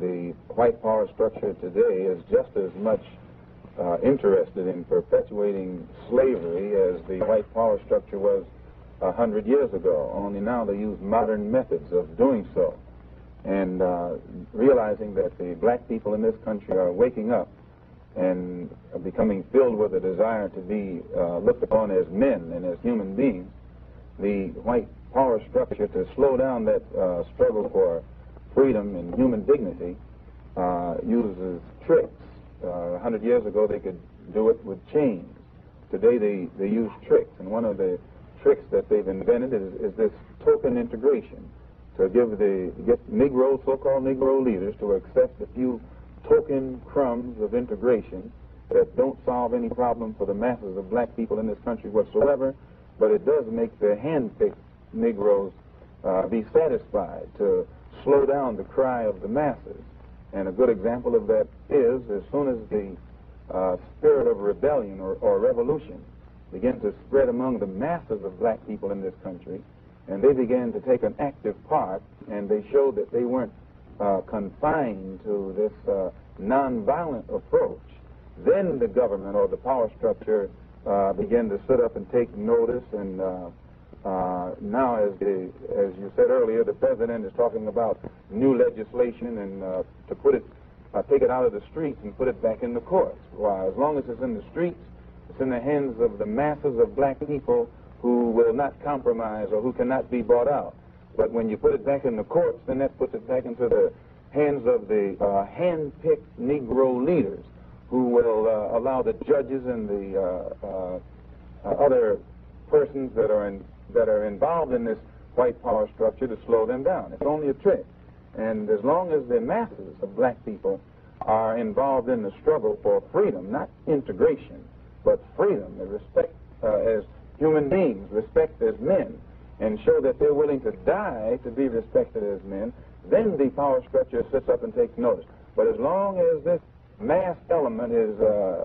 The white power structure today is just as much interested in perpetuating slavery as the white power structure was 100 years ago, only now they use modern methods of doing so. And realizing that the black people in this country are waking up and are becoming filled with a desire to be looked upon as men and as human beings, the white power structure, to slow down that struggle for freedom and human dignity, uses tricks. 100 years ago they could do it with chains. Today they use tricks, and one of the tricks that they've invented is this token integration, to get Negro, so-called Negro leaders to accept a few token crumbs of integration that don't solve any problem for the masses of black people in this country whatsoever, but it does make the hand-picked Negroes be satisfied, to slow down the cry of the masses. And a good example of that is, as soon as the spirit of rebellion or revolution began to spread among the masses of black people in this country, and they began to take an active part, and they showed that they weren't confined to this nonviolent approach, then the government or the power structure began to sit up and take notice. And now, as you said earlier, the president is talking about new legislation and to put it, take it out of the streets and put it back in the courts. Why, as long as it's in the streets, it's in the hands of the masses of black people who will not compromise or who cannot be bought out. But when you put it back in the courts, then that puts it back into the hands of the hand-picked Negro leaders, who will allow the judges and the other persons that are involved in this white power structure to slow them down. It's only a trick. And as long as the masses of black people are involved in the struggle for freedom, not integration, but freedom, and respect as human beings, respect as men, and show that they're willing to die to be respected as men, then the power structure sits up and takes notice. But as long as this mass element is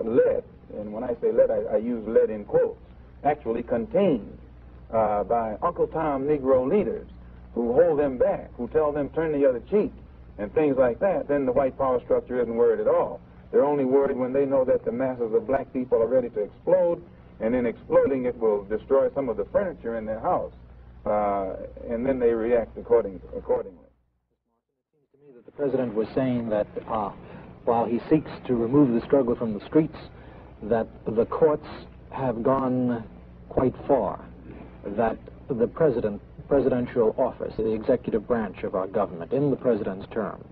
led, and when I say led, I use led in quotes, actually contained by Uncle Tom Negro leaders who hold them back, who tell them turn the other cheek, and things like that, then the white power structure isn't worried at all. They're only worried when they know that the masses of black people are ready to explode, and in exploding it will destroy some of the furniture in their house, and then they react accordingly. It seems to me that the president was saying that while he seeks to remove the struggle from the streets, that the courts have gone quite far, that the presidential office, the executive branch of our government, in the president's terms,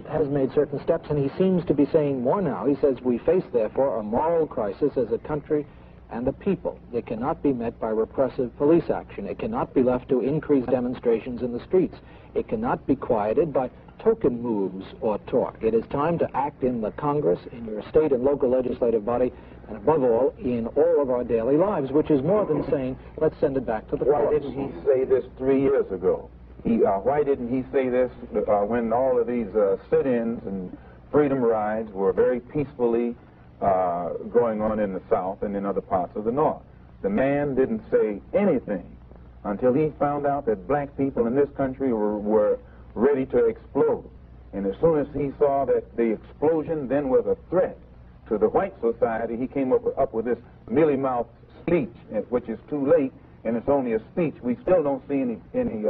has made certain steps, and he seems to be saying more now. He says we face, therefore, a moral crisis as a country and a people. It cannot be met by repressive police action. It cannot be left to increase demonstrations in the streets. It cannot be quieted by token moves or talk. It is time to act in the Congress, in your state and local legislative body, and above all, in all of our daily lives, which is more than saying, let's send it back to the courts. Why didn't he say this 3 years ago? Why didn't he say this when all of these sit-ins and freedom rides were very peacefully going on in the South and in other parts of the North? The man didn't say anything until he found out that black people in this country were ready to explode. And as soon as he saw that the explosion then was a threat to the white society, he came up with this mealy-mouthed speech, which is too late, and it's only a speech. We still don't see any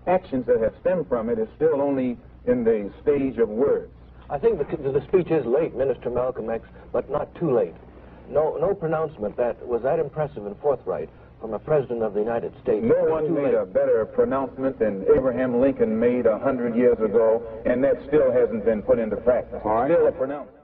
actions that have stemmed from it. It's still only in the stage of words. I think the speech is late, Minister Malcolm X, but not too late. No pronouncement that was that impressive and forthright from a president of the United States. No one made a better pronouncement than Abraham Lincoln made 100 years ago, and that still hasn't been put into practice. It's still a pronouncement.